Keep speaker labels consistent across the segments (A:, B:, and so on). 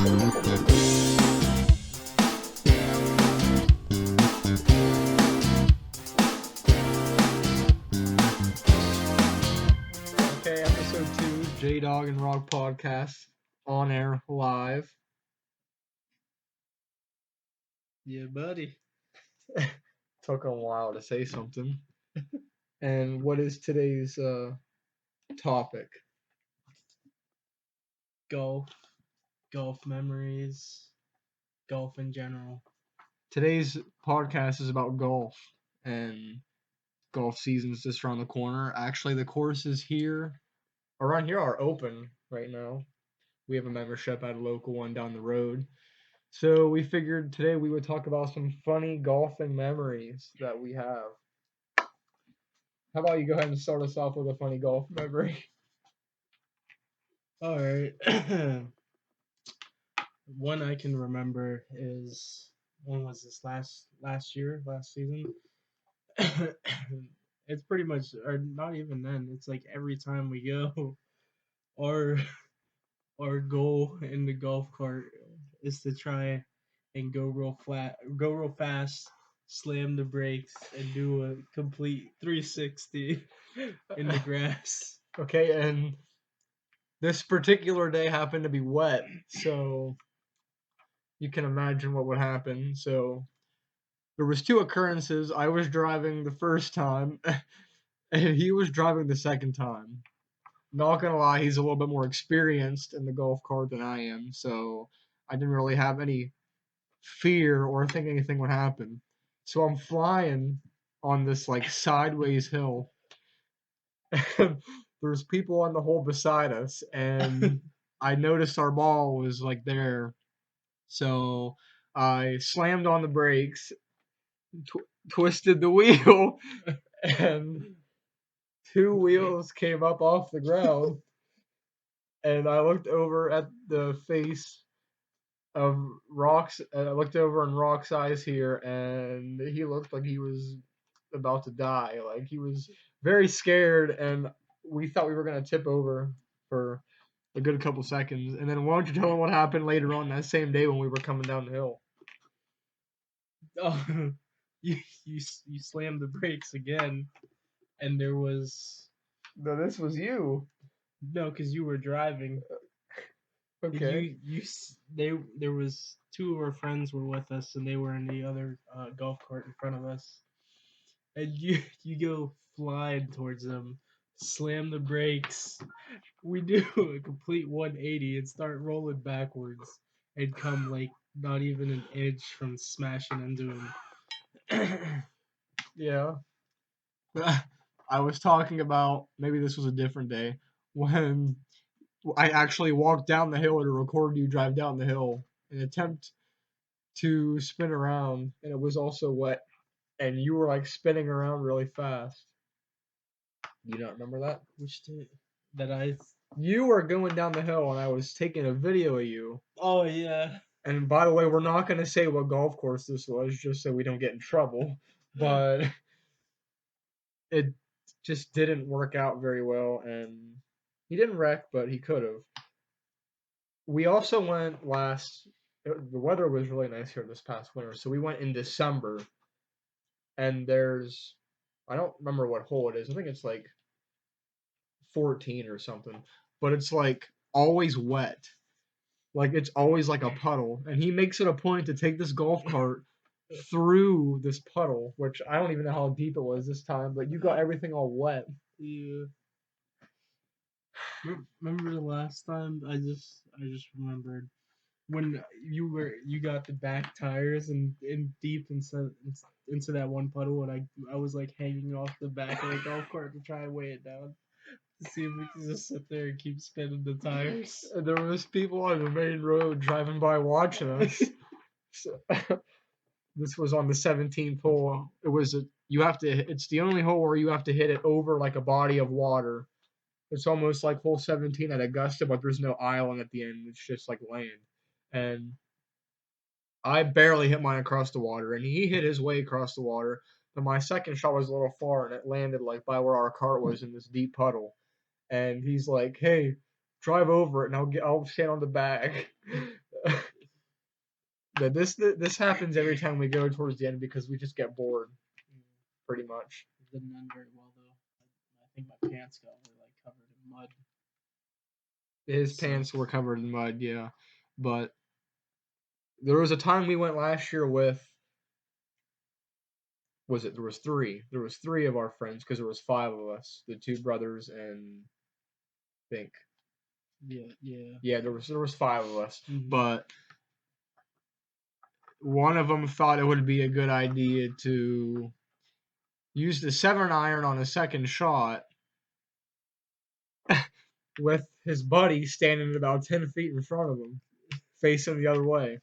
A: Okay, episode 2, JDog Rock podcast, on air, live.
B: Yeah, buddy.
A: Took a while to say something. And what is today's topic?
B: Golf memories, golf in general.
A: Today's podcast is about golf, and golf season's just around the corner. Actually, the courses here, around here, are open right now. We have a membership at a local one down the road. So we figured today we would talk about some funny golfing memories that we have. How about you go ahead and start us off with a funny golf memory?
B: All right. One I can remember is when was this last season? It's pretty much, or not even then. It's like every time we go, our our goal in the golf cart is to try and go real fast, slam the brakes, and do a complete 360 in the grass.
A: Okay, and this particular day happened to be wet, so you can imagine what would happen. So there was two occurrences. I was driving the first time, and he was driving the second time. Not gonna lie, he's a little bit more experienced in the golf cart than I am, so I didn't really have any fear or think anything would happen. So I'm flying on this like sideways hill. And there's people on the hole beside us, and I noticed our ball was like there. So I slammed on the brakes, twisted the wheel, and two wheels came up off the ground. And I looked over at the face of Rock's. I looked over in Rock's eyes here, and he looked like he was about to die. Like he was very scared, and we thought we were gonna tip over for a good couple seconds. And then why don't you tell him what happened later on that same day when we were coming down the hill?
B: Oh, you slammed the brakes again, and there was
A: No, this was you.
B: no, because you were driving.
A: Okay.
B: There was two of our friends were with us, and they were in the other golf cart in front of us, and you go flying towards them, slam the brakes. We do a complete 180 and start rolling backwards, and come like not even an inch from smashing into him.
A: Yeah. I was talking about maybe this was a different day when I actually walked down the hill to record you drive down the hill and attempt to spin around, and it was also wet, and you were like spinning around really fast. Do you not remember that?
B: Which did that I?
A: You were going down the hill, and I was taking a video of you.
B: Oh yeah.
A: And by the way, we're not going to say what golf course this was, just so we don't get in trouble. But it just didn't work out very well, and he didn't wreck, but he could have. We also went last. The weather was really nice here this past winter, so we went in December, and there's, I don't remember what hole it is. I think it's like 14 or something, but it's like always wet. Like it's always like a puddle, and he makes it a point to take this golf cart through this puddle, which I don't even know how deep it was this time, but you got everything all wet.
B: Yeah. Remember the last time? I just remembered when you got the back tires and in deep into that one puddle, and I was like hanging off the back of the golf cart to try and weigh it down to see if we could just sit there and keep spinning the tires.
A: And there was people on the main road driving by watching us. So, this was on the 17th hole. It was it's the only hole where you have to hit it over like a body of water. It's almost like hole 17 at Augusta, but there's no island at the end. It's just like land. And I barely hit mine across the water, and he hit his way across the water. But my second shot was a little far, and it landed like by where our cart was in this deep puddle. And he's like, "Hey, drive over it, and I'll stand on the back." This happens every time we go towards the end because we just get bored, pretty much.
B: It didn't end very well though. I think my pants got like covered in mud.
A: His pants were covered in mud, yeah. But there was a time we went last year with. There was three? There was three of our friends because there was five of us. The two brothers and I think.
B: Yeah.
A: There was five of us,
B: Mhm.
A: but one of them thought it would be a good idea to use the 7-iron on a second shot with his buddy standing about 10 feet in front of him, facing the other way.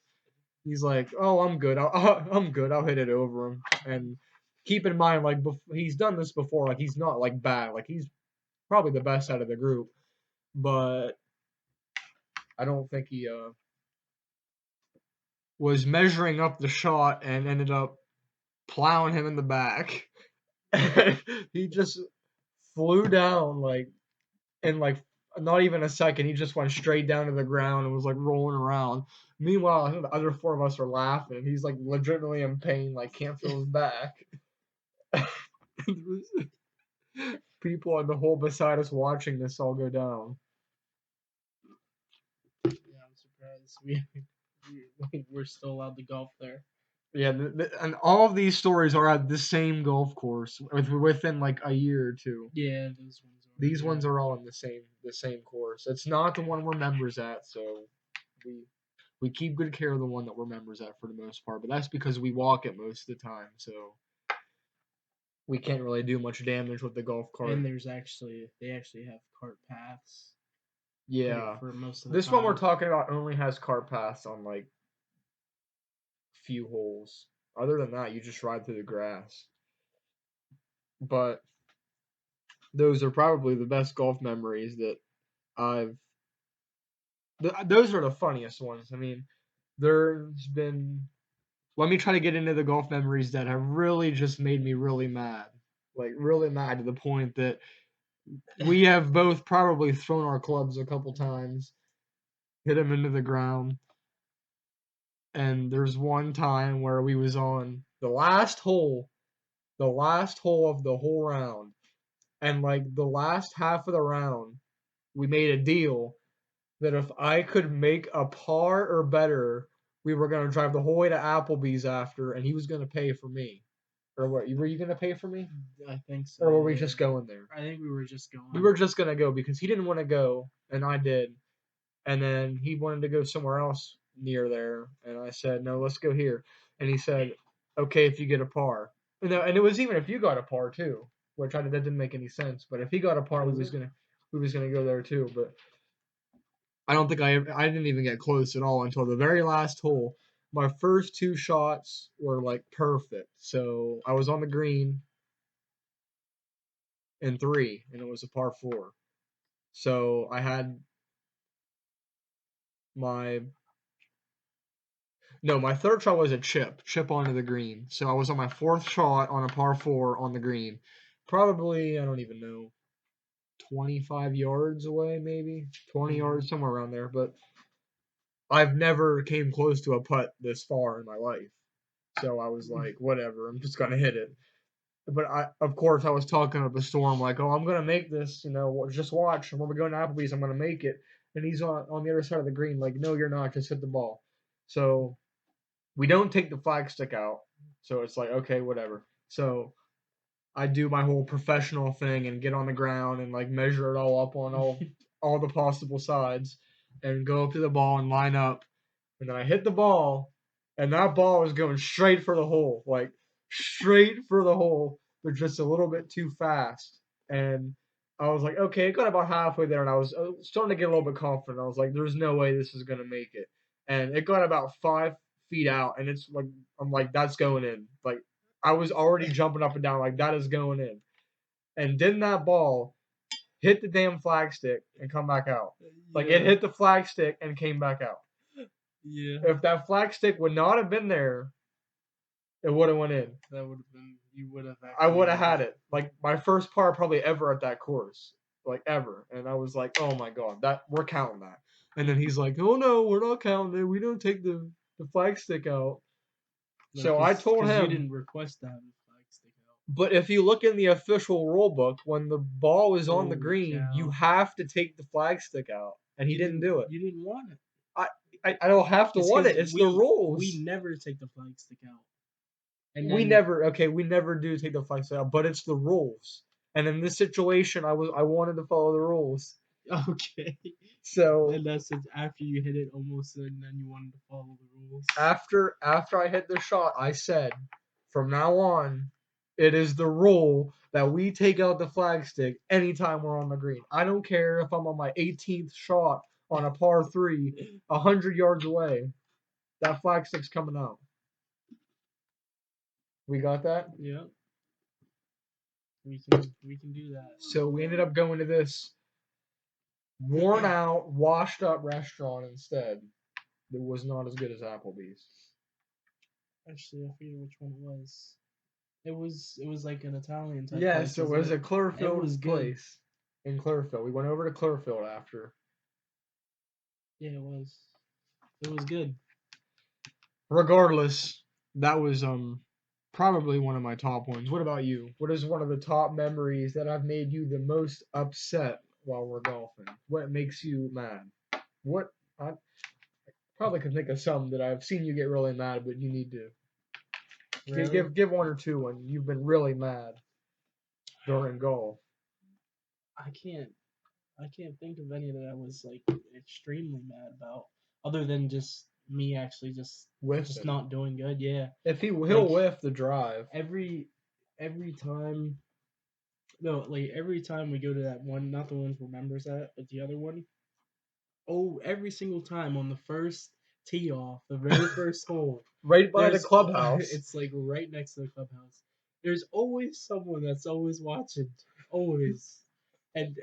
A: He's like, "Oh, I'm good. I'm good. I'll hit it over him." And keep in mind, like he's done this before. Like he's not like bad. Like he's probably the best out of the group, but I don't think he was measuring up the shot and ended up plowing him in the back. He just flew down like in like not even a second. He just went straight down to the ground and was like rolling around. Meanwhile, I think the other four of us are laughing. He's like legitimately in pain, like can't feel his back. People on the hole beside us watching this all go down.
B: Yeah, I'm surprised we're still allowed to golf there.
A: Yeah, and all of these stories are at the same golf course within like a year or two.
B: Yeah,
A: These ones are all in the same course. It's not the one we're members at, so we keep good care of the one that we're members at for the most part. But that's because we walk it most of the time, so we can't really do much damage with the golf cart.
B: And they actually have cart paths.
A: Yeah,
B: for most of the
A: this
B: time.
A: one we're talking about only has cart paths on like few holes. Other than that, you just ride through the grass. But those are probably the best golf memories that I've. Those are the funniest ones. I mean, there's been. Let me try to get into the golf memories that have really just made me really mad. Like, really mad to the point that we have both probably thrown our clubs a couple times, hit them into the ground. And there's one time where we was on the last hole of the whole round. And like the last half of the round, we made a deal that if I could make a par or better, we were gonna drive the whole way to Applebee's after, and he was gonna pay for me. Or what? Were you gonna pay for me?
B: I think so.
A: Or were we just going there?
B: I think we were just going.
A: We were just gonna go because he didn't want to go, and I did. And then he wanted to go somewhere else near there, and I said, "No, let's go here." And he said, "Okay, if you get a par." And it was even if you got a par too, which that didn't make any sense. But if he got a par, we was gonna go there too. But I don't think I didn't even get close at all until the very last hole. My first two shots were like perfect. So I was on the green in 3, and it was a par 4. So I had my my third shot was a chip onto the green. So I was on my fourth shot on a par 4 on the green. Probably, I don't even know, 25 yards away, maybe 20 yards, somewhere around there. But I've never came close to a putt this far in my life. So I was like, whatever, I'm just gonna hit it. But of course, I was talking up a storm, like, oh, I'm gonna make this, just watch. When we go to Applebee's, I'm gonna make it. And he's on the other side of the green, like, no, you're not, just hit the ball. So we don't take the flag stick out. So it's like, okay, whatever. So I do my whole professional thing and get on the ground and like measure it all up on all the possible sides and go up to the ball and line up. And then I hit the ball, and that ball was going straight for the hole, like straight for the hole, but just a little bit too fast. And I was like, okay, it got about halfway there, and I was starting to get a little bit confident. I was like, there's no way this is gonna make it. And it got about 5 feet out, and it's like I'm like, that's going in. Like I was already jumping up and down, like that is going in. And then that ball hit the damn flag stick and come back out. Like it hit the flag stick and came back out.
B: Yeah.
A: If that flag stick would not have been there, it would have went in.
B: That would have been. You would have.
A: I would have had it. Like my first par probably ever at that course, like ever. And I was like, oh my god, that we're counting that. And then he's like, oh no, we're not counting it. We don't take the the flag stick out.
B: No,
A: So I told
B: you
A: him,
B: didn't request to have the flag stick out.
A: but if you look in the official rule book, when the ball is on the
B: Holy
A: green, you
B: cow.
A: have to take the flag stick out, and he didn't do it.
B: You didn't want it.
A: I don't have to
B: It's
A: want it.
B: 'cause
A: It's the rules.
B: We never take the flag stick out. And
A: we
B: then,
A: never do take the flag stick out, but it's the rules. And in this situation, I wanted to follow the rules.
B: okay.
A: So
B: And that's it, after you hit it almost, and then you wanted to follow the rules.
A: after I hit the shot, I said, from now on, it is the rule that we take out the flag stick anytime we're on the green. I don't care if I'm on my 18th shot on a par 3, 100 yards away. That flag stick's coming out. We got that?
B: Yeah. We can do that.
A: So we ended up going to this worn out, washed up restaurant instead. That was not as good as Applebee's.
B: Actually, I forget which one it was. It was like an Italian type
A: Yes,
B: place.
A: it was a
B: It
A: Clearfield
B: was good.
A: place in Clearfield. We went over to Clearfield after.
B: Yeah, it was. It was good.
A: Regardless, that was probably one of my top ones. What about you? What is one of the top memories that have made you the most upset while we're golfing? What makes you mad? What I probably could think of some that I've seen you get really mad, but you need to
B: Really?
A: give one or two when you've been really mad during golf.
B: I can't think of any that I was like extremely mad about, other than just me actually just
A: Whiffing.
B: not doing good. Yeah.
A: If he'll
B: Like,
A: whiff the drive.
B: Every time, no, like every time we go to that one, not the ones where members at, but the other one. Oh, every single time on the first tee off, the very first hole,
A: Right by the clubhouse.
B: it's like right next to the clubhouse. There's always someone that's always watching, always. And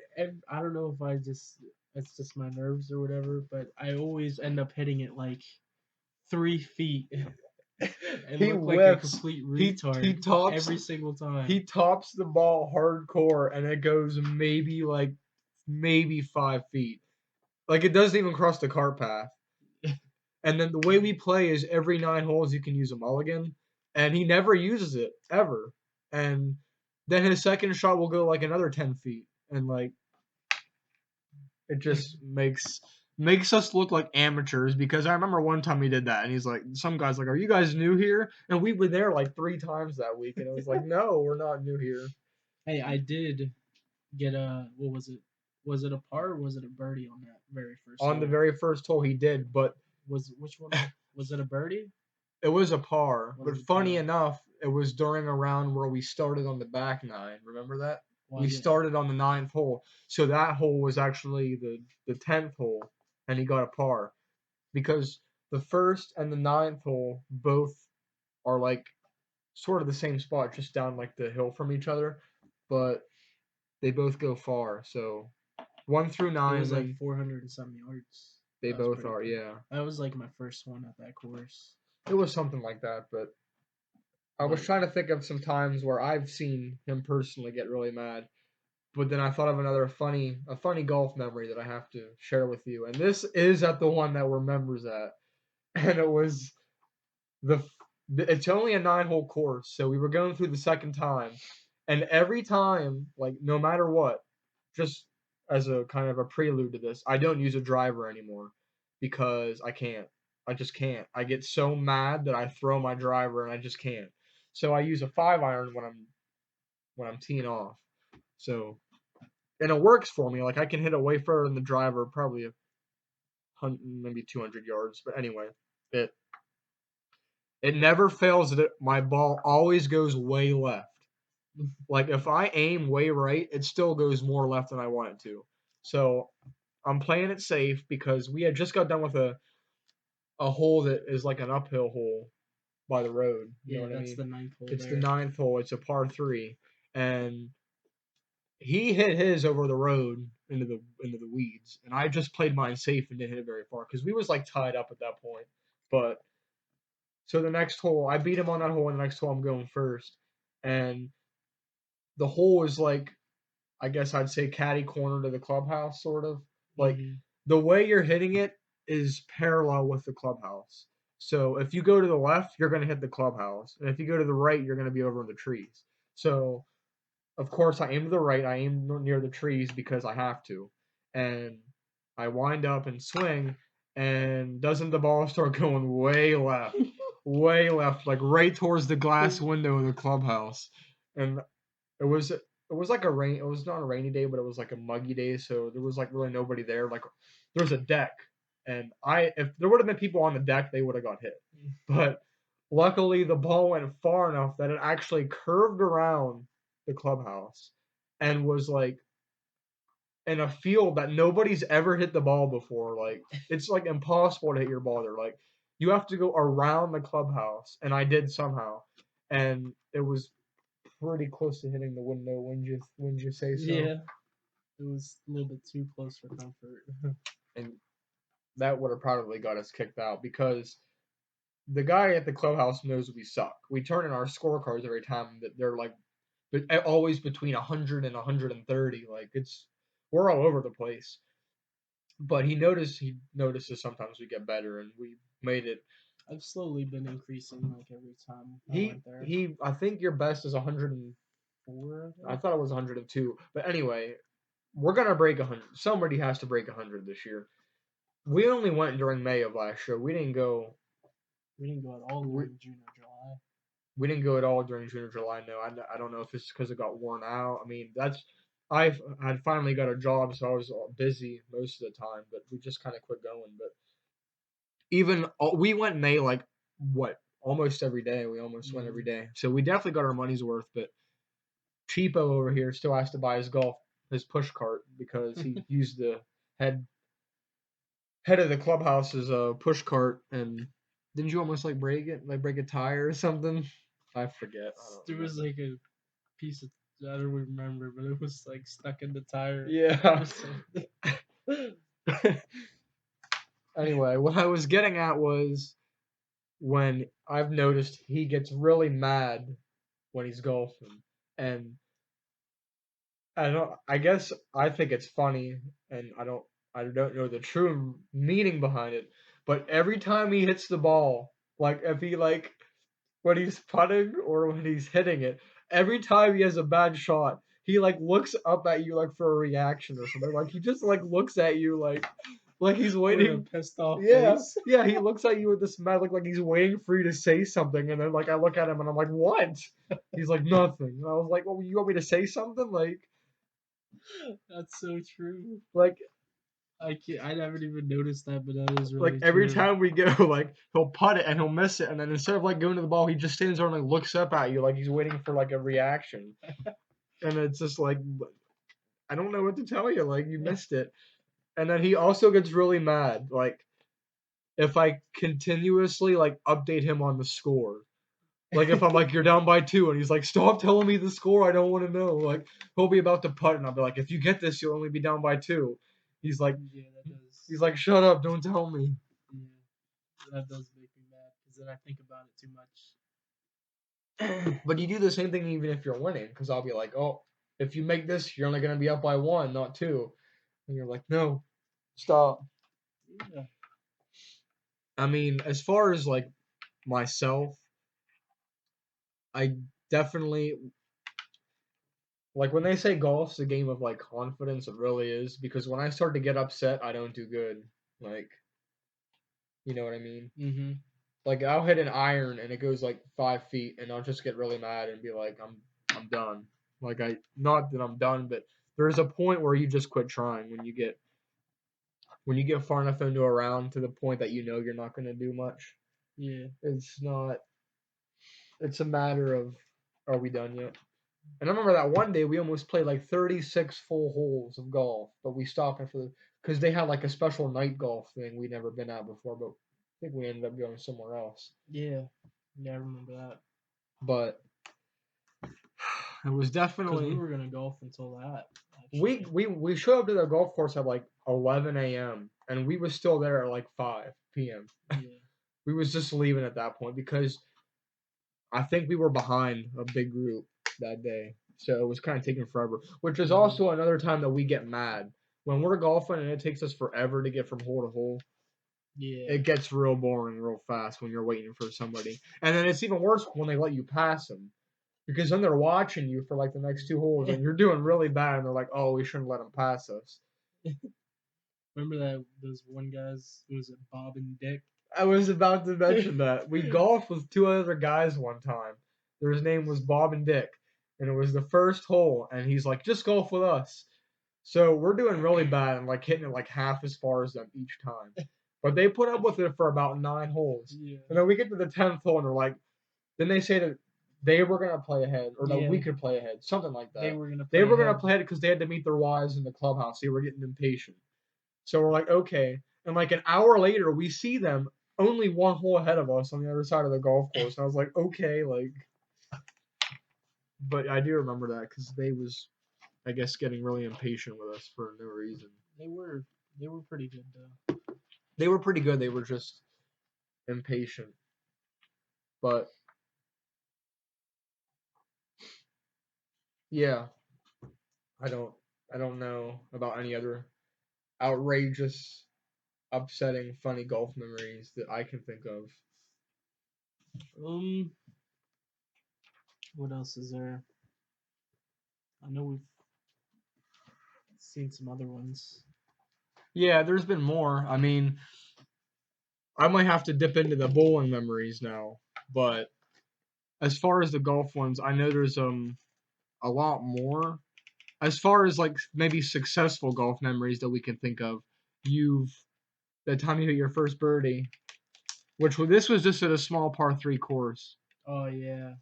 B: I don't know if it's just my nerves or whatever, but I always end up hitting it like 3 feet and
A: He
B: look like a
A: whiffs.
B: complete
A: He
B: retard
A: tops
B: every single time.
A: he tops the ball hardcore, and it goes maybe 5 feet. Like it doesn't even cross the cart path. And then the way we play is every 9 holes you can use a mulligan, and he never uses it ever. And then his second shot will go like another 10 feet, and like it just makes us look like amateurs. Because I remember one time he did that, and he's like, some guy's like, "Are you guys new here?" And we were there like 3 times that week, and it was like, "No, we're not new here."
B: Hey, I did get a, what was it? Was it a par or was it a birdie on that very first
A: On the
B: hole?
A: very first hole, he did, but
B: Which one was it, a birdie?
A: it was a par.
B: Was
A: But
B: it a
A: funny
B: par?
A: enough, it was during a round where we started on the back nine. Remember that?
B: Well,
A: We
B: yeah.
A: started on the 9th hole, so that hole was actually the 10th hole, and he got a par because the first and the 9th hole both are like sort of the same spot, just down like the hill from each other, but they both go far. So 1 through 9,
B: It was
A: and
B: like
A: then
B: 400 and some yards.
A: they
B: That was
A: both
B: pretty
A: are.
B: good.
A: Yeah,
B: That was like my first one at that course.
A: it was something like that. But I was
B: But
A: trying to think of some times where I've seen him personally get really mad. But then I thought of another funny golf memory that I have to share with you. And this is at the one that we're members at. And it was the it's only a 9 hole course, so we were going through the second time. And every time, like no matter what, just as a kind of a prelude to this, I don't use a driver anymore because I can't. I just can't. I get so mad that I throw my driver and I just can't. So I use a 5 iron when I'm teeing off. So and it works for me. Like I can hit it way further than the driver, probably 100, maybe 200 yards. But anyway, it it never fails that my ball always goes way left. Like if I aim way right, it still goes more left than I want it to. So I'm playing it safe because we had just got done with a hole that is like an uphill hole by the road. You know
B: yeah,
A: what I
B: that's
A: mean?
B: the ninth hole
A: It's the
B: there.
A: 9th hole. It's a par 3, and he hit his over the road into the weeds, and I just played mine safe and didn't hit it very far because we was like tied up at that point. But so the next hole, I beat him on that hole, and the next hole I'm going first, and the hole is like I guess I'd say caddy corner to the clubhouse, sort of like
B: Mm-hmm.
A: the way you're hitting it is parallel with the clubhouse. So if you go to the left, you're gonna hit the clubhouse, and if you go to the right, you're gonna be over in the trees. So of course, I aim to the right. I aim near the trees because I have to, and I wind up and swing, and doesn't the ball start going way left, like right towards the glass window of the clubhouse, and it was like a rain. It was not a rainy day, but it was like a muggy day, so there was like really nobody there. Like there was a deck, and if there would have been people on the deck, they would have got hit. But luckily, the ball went far enough that it actually curved around the clubhouse and was like in a field that nobody's ever hit the ball before. Like it's like impossible to hit your ball there. Like you have to go around the clubhouse, and I did somehow, and it was pretty close to hitting the window. Wouldn't you say so?
B: Yeah, it was a little bit too close for comfort.
A: And that would have probably got us kicked out because the guy at the clubhouse knows we suck. We turn in our scorecards every time that they're like always between 100 and 130. Like we're all over the place. But he notices sometimes we get better, and we made it.
B: I've slowly been increasing like every time I went there.
A: I think your best is 104. I thought it was 102. But anyway, we're gonna break 100. Somebody has to break 100 this year. We only went during May of last year. We didn't go.
B: We didn't go at all during June or July.
A: We didn't go at all during June or July. No, I don't know if it's because it got worn out. I mean, I had finally got a job, so I was busy most of the time. But we just kind of quit going. But even we went May like what almost every day. We almost went every day. So we definitely got our money's worth. But Cheapo over here still has to buy his push cart because he used the head of the clubhouse's push cart, and didn't you almost like break it, like break a tire or something? I forget.
B: There was like a piece of I don't remember, but it was like stuck in the tire.
A: Yeah. Anyway, what I was getting at was when I've noticed he gets really mad when he's golfing, and I guess I think it's funny, and I don't know the true meaning behind it, but every time he hits the ball, like if he like when he's putting or when he's hitting it, every time he has a bad shot, he like looks up at you like for a reaction or something. Like he just like looks at you like he's waiting.
B: With a pissed off
A: Yeah,
B: face.
A: yeah. He looks at you with this mad look, like he's waiting for you to say something, and then like I look at him and I'm like, what? He's like nothing. And I was like, well, you want me to say something?
B: That's so true.
A: Like
B: I never even noticed that, but that is really
A: like every
B: true.
A: time we go, like he'll putt it and he'll miss it, and then instead of like going to the ball, he just stands there and like looks up at you like he's waiting for like a reaction, and it's just like I don't know what to tell you. Like you missed it, and then he also gets really mad. Like if I continuously like update him on the score. Like if I'm like you're down by 2, and he's like stop telling me the score, I don't want to know. Like he'll be about to putt, and I'll be like if you get this, you'll only be down by 2. He's like
B: Yeah, that does.
A: he's like shut up, don't tell me.
B: Yeah, that does make me mad because then I think about it too much.
A: But you do the same thing even if you're winning, because I'll be like, oh, if you make this, you're only gonna be up by 1, not 2. And you're like, no, stop.
B: Yeah.
A: I mean, as far as like myself, I definitely like when they say golf's a game of like confidence, it really is. Because when I start to get upset, I don't do good. Like, you know what I mean?
B: Mm-hmm.
A: Like I'll hit an iron and it goes like 5 feet, and I'll just get really mad and be like, I'm done. Like not that I'm done, but there's a point where you just quit trying when you get far enough into a round to the point that you know you're not going to do much.
B: Yeah.
A: It's not. It's a matter of are we done yet? And I remember that one day we almost played like 36 full holes of golf, but we stopped after because they had like a special night golf thing we'd never been at before, but I think we ended up going somewhere else.
B: Yeah. Yeah, I remember that.
A: But it was
B: Because
A: definitely
B: we were gonna golf until that.
A: we showed up to the golf course at like 11 a.m. and we was still there at like 5 p.m.
B: Yeah.
A: We was just leaving at that point because I think we were behind a big group that day, so it was kind of taking forever. Which is also another time that we get mad when we're golfing and it takes us forever to get from hole to hole.
B: Yeah.
A: It gets real boring real fast when you're waiting for somebody. And then it's even worse when they let you pass them. Because then they're watching you for like the next 2 holes and you're doing really bad and they're like, oh, we shouldn't let them pass us.
B: Remember that those one guys, was it Bob and Dick?
A: I was about to mention that. We golfed with two other guys one time. Their name was Bob and Dick. And it was the first hole. And he's like, just golf with us. So we're doing really bad and like hitting it like half as far as them each time. But they put up with it for about 9 holes.
B: Yeah.
A: And then we get to the 10th hole and they're like, then they say that they were going to play ahead or that
B: Yeah.
A: we could play ahead. Something like that.
B: They were gonna
A: They
B: play
A: were going to
B: ahead.
A: play ahead because they had to meet their wives in the clubhouse. They were getting impatient. So we're like, okay. And like an hour later, we see them only one hole ahead of us on the other side of the golf course. And I was like, okay, like. But I do remember that because they was, I guess, getting really impatient with us for no reason.
B: They were pretty good though.
A: They were pretty good. They were just impatient. But yeah, I don't know about any other outrageous, upsetting, funny golf memories that I can think of.
B: What else is there? I know we've seen some other ones.
A: Yeah, there's been more. I mean, I might have to dip into the bowling memories now, but as far as the golf ones, I know there's a lot more. As far as like maybe successful golf memories that we can think of, you've the time you hit your first birdie, this was just at a small par 3 course.
B: Oh yeah,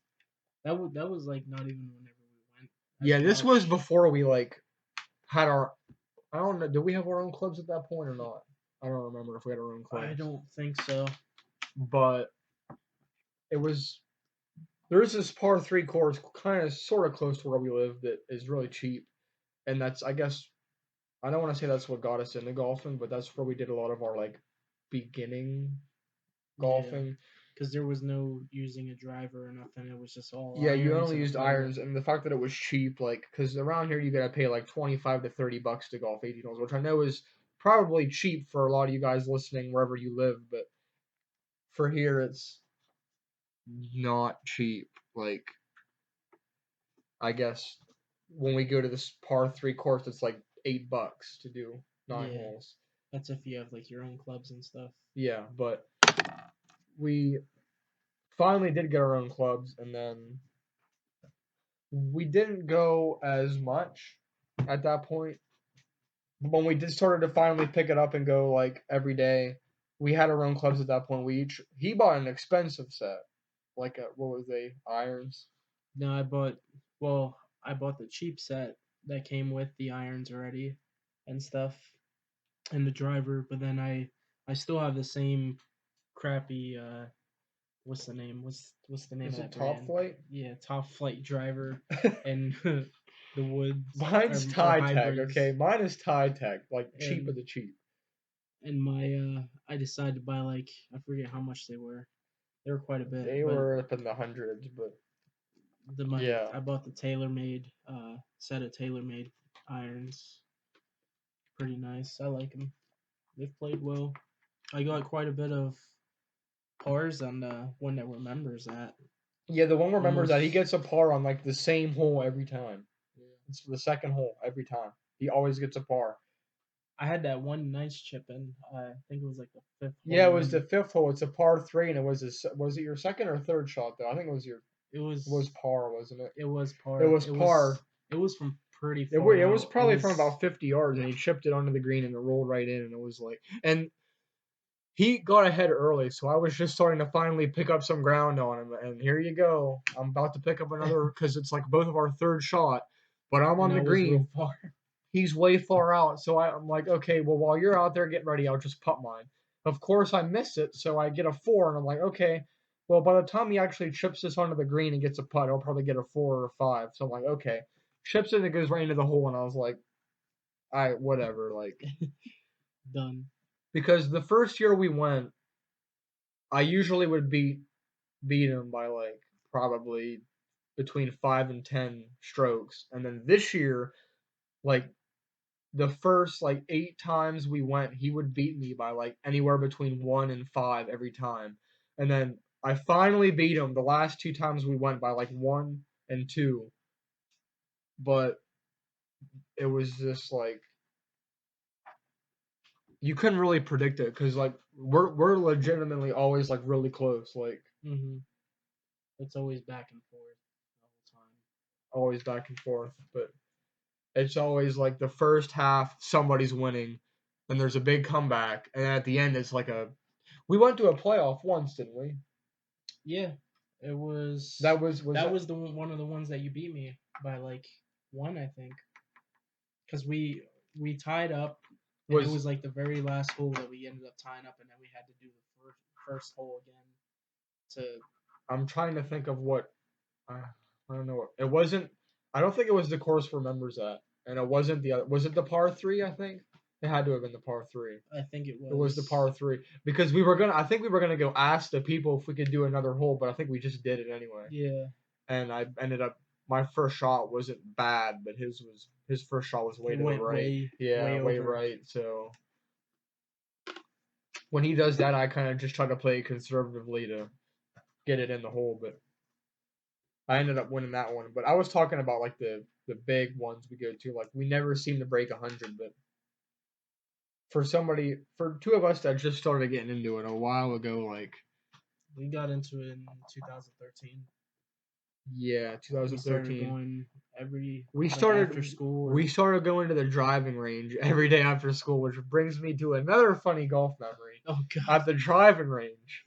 B: that was like not even whenever we went.
A: Yeah, this was before we like had our. I don't know. Did we have our own clubs at that point or not? I don't remember if we had our own clubs.
B: I don't think so.
A: But it was. There's this par 3 course, kind of sort of close to where we live, that is really cheap, and that's I guess I don't want to say that's what got us into golfing, but that's where we did a lot of our like beginning golfing.
B: Because there was no using a driver or nothing. It was just all
A: Yeah, you
B: irons
A: only
B: and a
A: used
B: putter.
A: irons, and the fact that it was cheap, like, because around here you gotta pay like $25 to $30 to golf 18 holes, which I know is probably cheap for a lot of you guys listening wherever you live, but for here it's not cheap. Like, I guess when we go to this par 3 course, it's like $8 to do 9 holes.
B: That's if you have like your own clubs and stuff.
A: Yeah, but we finally did get our own clubs, and then we didn't go as much at that point. When we did started to finally pick it up and go like every day, we had our own clubs at that point. He bought an expensive set, like what was they irons?
B: No, I bought the cheap set that came with the irons already and stuff and the driver, but then I still have the same crappy what's the name? What's the name
A: Is
B: of
A: it
B: that
A: Top
B: brand?
A: Flight?
B: Yeah, Top Flight driver and the woods
A: Mine's
B: or
A: Tie Tech.
B: hybrids.
A: Okay, mine is Tie Tech, like cheap of
B: And
A: the cheap.
B: and my I decided to buy like I forget how much they were. They were quite a bit,
A: They
B: but
A: were up in the hundreds, but yeah.
B: I bought the TaylorMade set of TaylorMade irons. Pretty nice. I like them. They've played well. I got quite a bit of pars on the one that remembers that.
A: Yeah, the one remembers that he
B: Almost.
A: gets a par on like the same hole every time.
B: Yeah.
A: It's the second hole every time. He always gets a par.
B: I had that one nice chip in. I think it was like the fifth hole.
A: Yeah, it was the fifth hole. It's a par 3, and was it your second or third shot though? I think
B: It was
A: it was par, wasn't it?
B: it was par.
A: It was par.
B: It was from pretty
A: It,
B: far
A: it was
B: out.
A: probably from about 50 yards, and he chipped it onto the green, and it rolled right in, and it was like, and he got ahead early, so I was just starting to finally pick up some ground on him, and here you go. I'm about to pick up another because it's like both of our third shot, but I'm on
B: and
A: the
B: I was real
A: green.
B: far.
A: He's way far out, so I'm like, okay, well, while you're out there getting ready, I'll just putt mine. Of course, I miss it, so I get a 4, and I'm like, okay, well, by the time he actually chips this onto the green and gets a putt, he'll probably get a 4 or a 5. So I'm like, okay, chips it and it goes right into the hole, and I was like, all right, whatever, like,
B: Done.
A: because the first year we went, I usually would beat him by like probably between 5 and 10 strokes, and then this year, like the first like 8 times we went, he would beat me by like anywhere between 1 and 5 every time. And then I finally beat him the last 2 times we went by like 1 and 2. But it was just like you couldn't really predict it because like we're legitimately always like really close, like
B: Mm-hmm. It's always back and forth the whole time.
A: always back and forth. But it's always like the first half somebody's winning, and there's a big comeback, and at the end it's like a. We went to a playoff once, didn't we?
B: Yeah, it was.
A: That was
B: That was the one of the ones that you beat me by like one, I think, because we tied up, and it
A: was
B: was like the very last hole that we ended up tying up, and then we had to do the first hole again to.
A: I'm trying to think of what I don't know. It wasn't. I don't think it was the course for members at, and it wasn't the. Was it the par three? I think it had to have been the par three.
B: I think it was.
A: It was the par three because we were gonna. I think we were gonna go ask the people if we could do another hole, but I think we just did it anyway.
B: Yeah.
A: And I ended up. My first shot wasn't bad, but his first shot was way
B: It
A: to the
B: went
A: right.
B: way
A: Way
B: over.
A: right. So when he does that, I kind of just try to play conservatively to get it in the hole, but I ended up winning that one. But I was talking about like the big ones we go to. Like we never seem to break 100, but for two of us that just started getting into it a while ago, like
B: We got into it in 2013.
A: yeah,
B: We started
A: 2013,
B: going every
A: we
B: like
A: started
B: after school.
A: we started going to the driving range every day after school, which brings me to another funny golf memory.
B: Oh god.
A: At the driving range,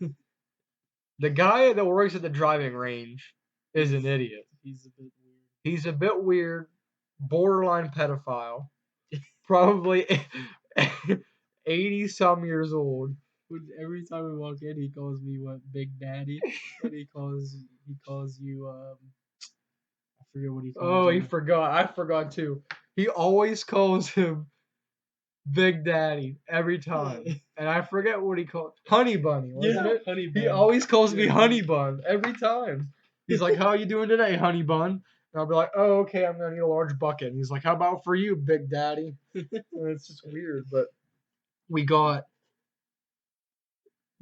A: the guy that works at the driving range is an idiot.
B: He's a bit weird.
A: He's a bit weird, borderline pedophile, probably 80 some years old.
B: Every time we walk in, he calls me what Big Daddy, and he calls you I forget what he calls
A: Oh, he
B: you.
A: forgot. I forgot too. He always calls him Big Daddy every time. And I forget what he called Honey Bunny, wasn't it?
B: Honey
A: He
B: Bun.
A: always calls me
B: Yeah.
A: Honey Bun every time. He's like, "How you doing today, Honey Bun?" And I'll be like, "Oh, okay, I'm gonna need a large bucket." And he's like, "How about for you, Big Daddy?" And it's just weird, but we got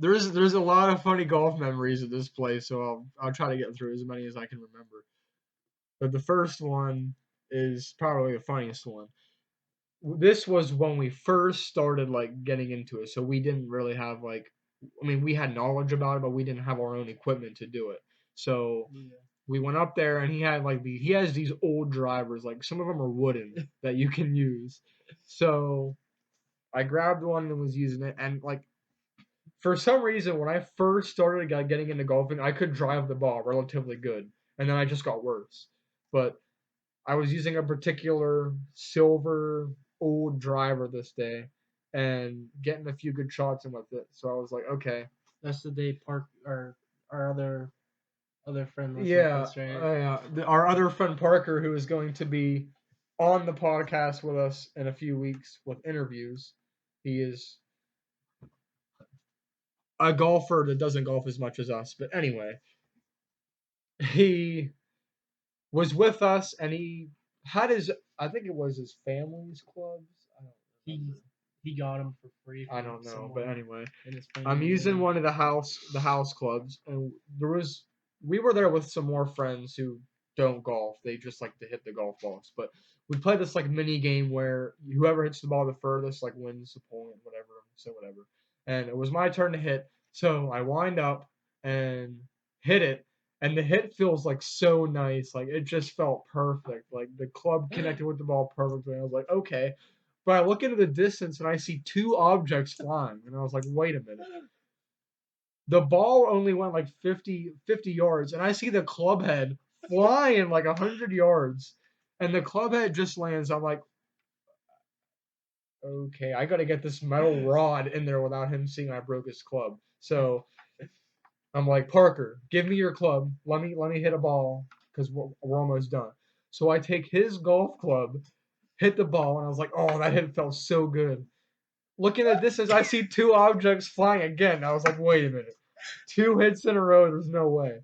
A: there's a lot of funny golf memories at this place, so I'll try to get through as many as I can remember. But the first one is probably the funniest one. This was when we first started like getting into it, so we didn't really have like, I mean, we had knowledge about it, but we didn't have our own equipment to do it. So
B: Yeah.
A: we went up there, and he had like he has these old drivers, like some of them are wooden that you can use. So I grabbed one and was using it, and like for some reason, when I first started getting into golfing, I could drive the ball relatively good, and then I just got worse. But I was using a particular silver old driver this day, and getting a few good shots in with it. So I was like, okay,
B: That's the day Park our other friend was with
A: yeah,
B: us, right?
A: our other friend Parker, who is going to be on the podcast with us in a few weeks with interviews, he is a golfer that doesn't golf as much as us. But anyway, he was with us, and he had his, I think it was his family's clubs. I don't
B: He
A: remember.
B: he got him for free.
A: I
B: From
A: don't know, but
B: someone
A: anyway,
B: in his
A: I'm
B: family.
A: using
B: Yeah.
A: one of the house clubs, and we were there with some more friends who don't golf. They just like to hit the golf balls. But we played this like mini game where whoever hits the ball the furthest like wins the point, whatever. So whatever. And it was my turn to hit. So I wind up and hit it, and the hit feels like so nice. Like it just felt perfect. Like the club connected with the ball perfectly. I was like, okay. But I look into the distance and I see two objects flying, and I was like, wait a minute. The ball only went like 50 yards, and I see the club head flying like 100 yards, and the club head just lands. I'm like, okay, I got to get this metal rod in there without him seeing I broke his club. So I'm like, Parker, give me your club. Let me hit a ball because we're almost done. So I take his golf club, hit the ball, and I was like, oh, that hit felt so good. Looking at this as I see two objects flying again. I was like, wait a minute. Two hits in a row, there's no way.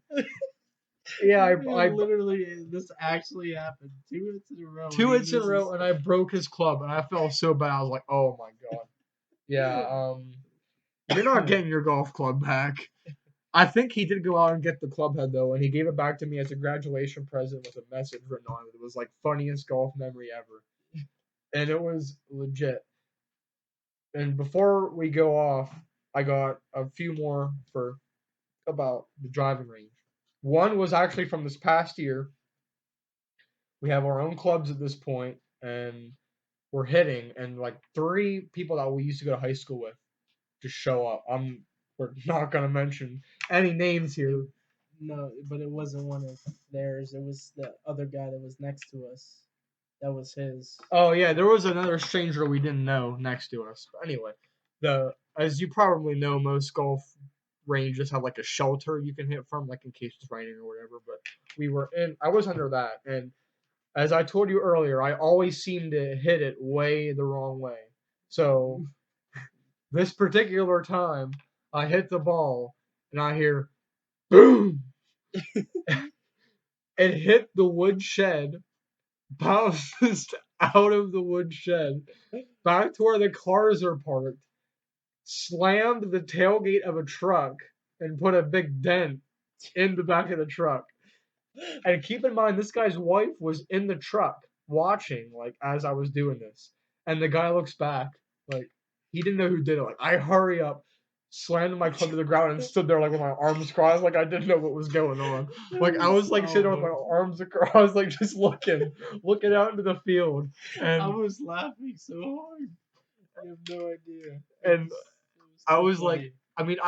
A: Yeah, I
B: Literally, this actually happened. 2 hits in a row, and
A: two
B: he
A: hits in a row,
B: misses.
A: and I broke his club, and I felt so bad. I was like, oh my god. Yeah, you're not getting your golf club back. I think he did go out and get the club head though, and he gave it back to me as a graduation present with a message written on it. It was like funniest golf memory ever, and it was legit. And before we go off, I got a few more for about the driving range. One was actually from this past year. We have our own clubs at this point, and we're hitting, and like three people that we used to go to high school with just show up. We're not gonna mention any names here.
B: No, but it wasn't one of theirs. It was the other guy that was next to us. That was his.
A: Oh yeah, there was another stranger we didn't know next to us. But anyway, the as you probably know, most golf ranges have like a shelter you can hit from, like in case it's raining or whatever. But I was under that, and as I told you earlier, I always seem to hit it way the wrong way. So this particular time, I hit the ball, and I hear boom. It hit the wood shed, bounced out of the wood shed, back to where the cars are parked, slammed the tailgate of a truck, and put a big dent in the back of the truck. And keep in mind, this guy's wife was in the truck watching, like, as I was doing this. And the guy looks back, like, he didn't know who did it. Like, I hurry up, slammed my club to the ground, and stood there, like, with my arms crossed, like, I didn't know what was going on. Like, I was, like, sitting with my arms across, like, just looking out into the field.
B: I
A: And,
B: was laughing so hard. You have no idea.
A: and
B: It was
A: I
B: too
A: was like,
B: funny.
A: I mean,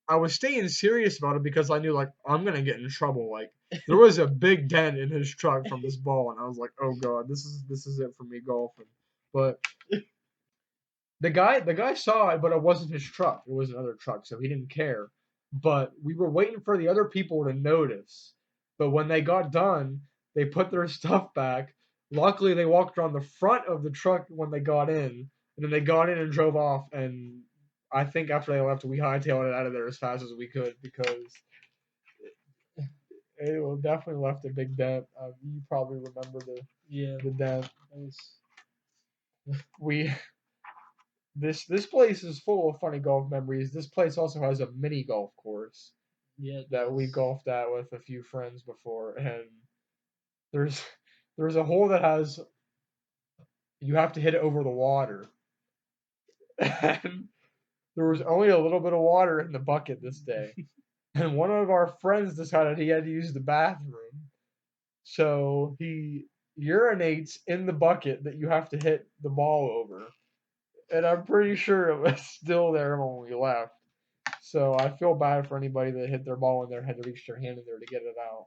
A: I was staying serious about it because I knew like I'm gonna get in trouble. Like there was a big dent in his truck from this ball, and I was like, oh god, this is it for me golfing. But the guy saw it, but it wasn't his truck. It was another truck, so he didn't care. But we were waiting for the other people to notice. But when they got done, they put their stuff back. Luckily, they walked around the front of the truck when they got in, and then they got in and drove off. And I think after they left, we hightailed it out of there as fast as we could because it definitely left a big dent. You probably remember
B: Yeah,
A: the dent.
B: that was.
A: We this place is full of funny golf memories. This place also has a mini golf course
B: Yeah, it
A: that we
B: does.
A: golfed at with a few friends before, and there's there's a hole that has you have to hit it over the water, and there was only a little bit of water in the bucket this day, and one of our friends decided he had to use the bathroom, so he urinates in the bucket that you have to hit the ball over, and I'm pretty sure it was still there when we left. So I feel bad for anybody that hit their ball in there and had to reach their hand in there to get it out.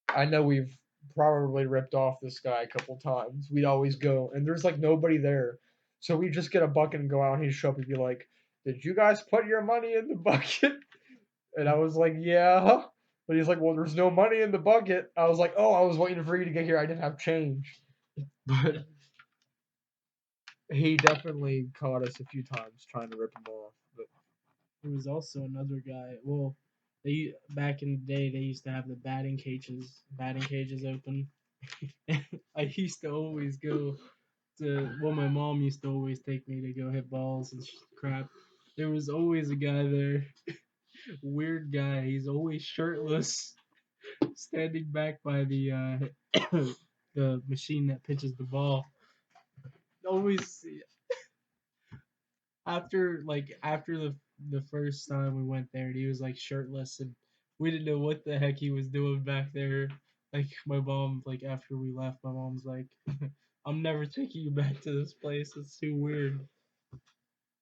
A: I know we've probably ripped off this guy a couple times. We'd always go, and there's like nobody there. So we just get a bucket and go out, and he'd show up and be like, "Did you guys put your money in the bucket?" And I was like, "Yeah." But he's like, "Well, there's no money in the bucket." I was like, "Oh, I was waiting for you to get here. I didn't have change." But he definitely caught us a few times trying to rip him off. But
B: There was also another guy. Well, they back in the day they used to have the batting cages open. I used to always go to. Well, my mom used to always take me to go hit balls and crap. There was always a guy there, weird guy. He's always shirtless, standing back by the the machine that pitches the ball. Always after the first time we went there, he was like shirtless, and we didn't know what the heck he was doing back there. Like my mom, like after we left, my mom's like, "I'm never taking you back to this place. It's too weird."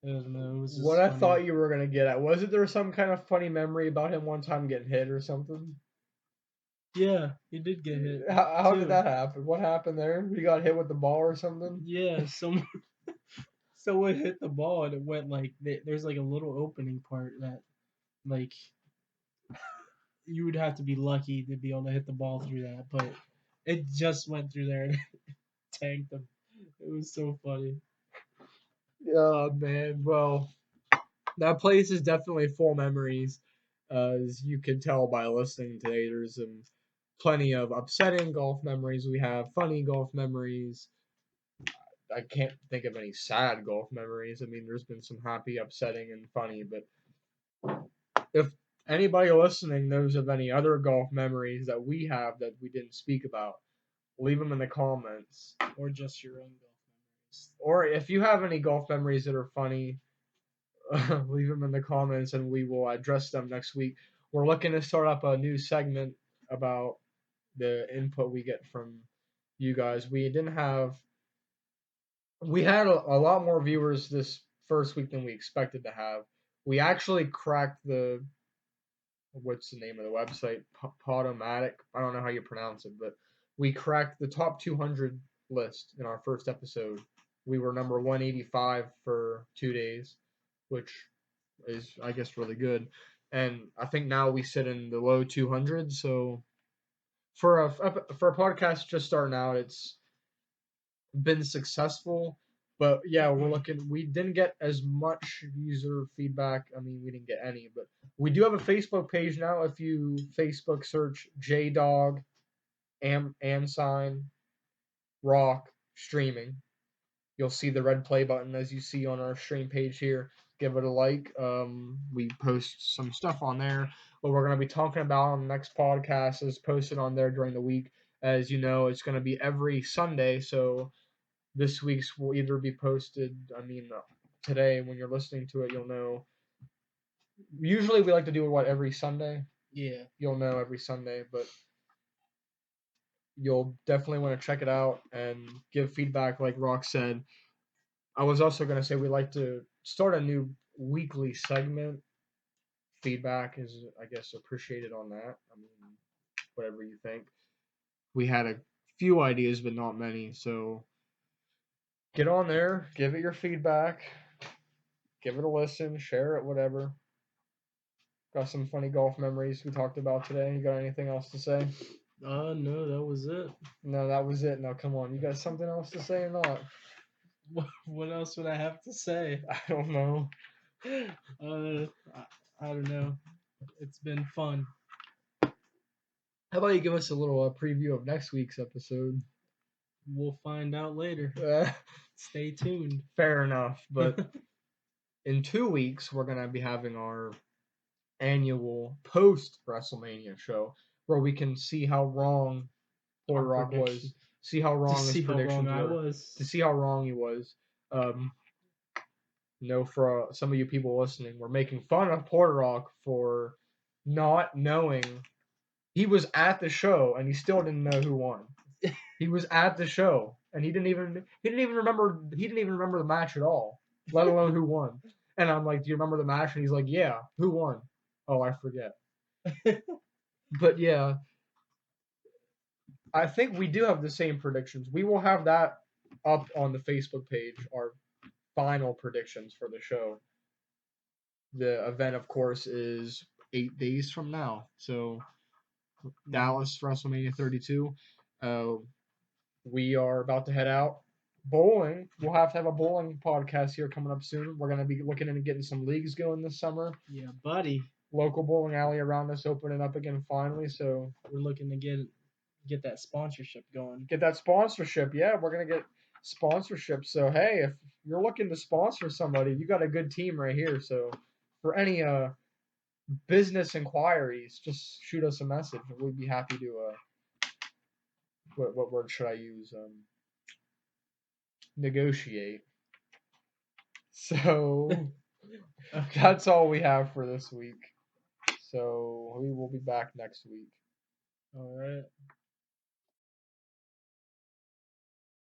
B: I don't know. It was
A: what
B: just
A: I
B: funny.
A: thought you were gonna get at was it there some kind of funny memory about him one time getting hit or something?
B: Yeah, he did get hit
A: How did
B: too.
A: that happen? What happened there? He got hit with the ball or something?
B: Yeah, someone hit the ball and it went like there's like a little opening part that like you would have to be lucky to be able to hit the ball through that, but it just went through there and tanked him. It was so funny.
A: Yeah, man. Well, that place is definitely full memories. As you can tell by listening today, there's plenty of upsetting golf memories. We have funny golf memories. I can't think of any sad golf memories. I mean, there's been some happy, upsetting, and funny, but if anybody listening knows of any other golf memories that we have that we didn't speak about, leave them in the comments.
B: Or just your own golf memories.
A: Or if you have any golf memories that are funny, leave them in the comments and we will address them next week. We're looking to start up a new segment about the input we get from you guys. We had a lot more viewers this first week than we expected to have. We actually cracked what's the name of the website? Podomatic. I don't know how you pronounce it, but we cracked the top 200 list in our first episode. We were number 185 for 2 days, which is, I guess, really good. And I think now we sit in the low 200s. So for a podcast just starting out, it's been successful. But yeah, we're looking. We didn't get as much user feedback. I mean, we didn't get any, but we do have a Facebook page now. If you Facebook search JDog Rock streaming, you'll see the red play button as you see on our stream page here. Give it a like. We post some stuff on there. What we're going to be talking about on the next podcast is posted on there during the week. As you know, it's going to be every Sunday. So this week's will either be posted. I mean, today when you're listening to it, you'll know. Usually we like to do it every Sunday.
B: Yeah.
A: You'll know every Sunday, but you'll definitely want to check it out and give feedback, like Rock said. I was also going to say we like to start a new weekly segment. Feedback is, I guess, appreciated on that. I mean, whatever you think. We had a few ideas, but not many. So get on there, give it your feedback, give it a listen, share it, whatever. Got some funny golf memories we talked about today. You got anything else to say?
B: No, that was it.
A: No, that was it. Now, come on. You got something else to say or not?
B: What else would I have to say?
A: I don't know.
B: I don't know. It's been fun.
A: How about you give us a little preview of next week's episode?
B: We'll find out later. Stay tuned.
A: Fair enough. But in 2 weeks, we're going to be having our annual post WrestleMania show where we can see how wrong Porter Rock was. See how wrong his predictions were. To see how wrong he was. For some of you people listening, we're making fun of Porter Rock for not knowing. He was at the show and he still didn't know who won. He was at the show and he didn't even remember the match at all, let alone who won. And I'm like, "Do you remember the match?" And he's like, "Yeah, who won?" "Oh, I forget." But yeah, I think we do have the same predictions. We will have that up on the Facebook page, our final predictions for the show. The event, of course, is 8 days from now. So Dallas, WrestleMania 32. We are about to head out. Bowling. We'll have to have a bowling podcast here coming up soon. We're going to be looking into getting some leagues going this summer.
B: Yeah, buddy.
A: Local bowling alley around us opening up again finally. So
B: we're looking to get that sponsorship going.
A: Get that sponsorship. Yeah, we're going to get sponsorship. So, hey, if you're looking to sponsor somebody, you got a good team right here. So, for any business inquiries, just shoot us a message. We'd be happy to. What word should I use? Negotiate. So that's all we have for this week. So we will be back next week.